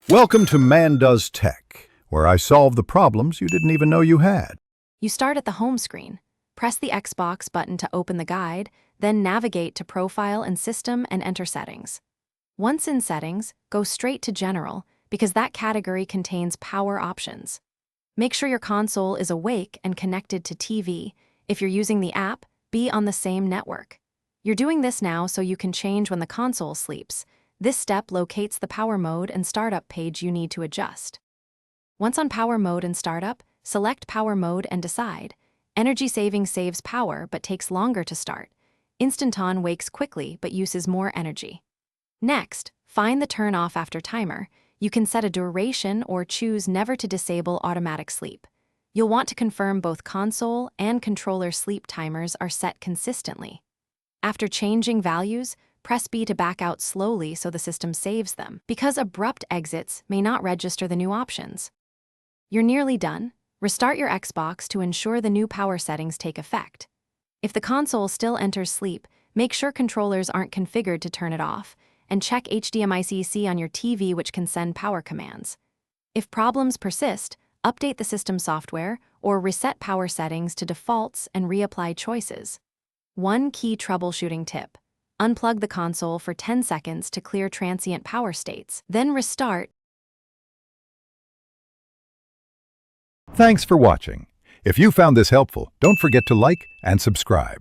Welcome to Man Does Tech, where I solve the problems you didn't even know you had. You start at the home screen. Press the Xbox button to open the guide, then navigate to Profile and System and enter Settings. Once in Settings, go straight to General, because that category contains power options. Make sure your console is awake and connected to TV. If you're using the app, be on the same network. You're doing this now so you can change when the console sleeps. This step locates the power mode and startup page you need to adjust. Once on power mode and startup, select power mode and decide. Energy saving saves power but takes longer to start. Instant on wakes quickly but uses more energy. Next, find the turn off after timer. You can set a duration or choose never to disable automatic sleep. You'll want to confirm both console and controller sleep timers are set consistently. After changing values, press B to back out slowly so the system saves them, because abrupt exits may not register the new options. You're nearly done. Restart your Xbox to ensure the new power settings take effect. If the console still enters sleep, make sure controllers aren't configured to turn it off, and check HDMI-C on your TV, which can send power commands. If problems persist, update the system software or reset power settings to defaults and reapply choices. One key troubleshooting tip: unplug the console for 10 seconds to clear transient power states, then restart. Thanks for watching. If you found this helpful, don't forget to like and subscribe.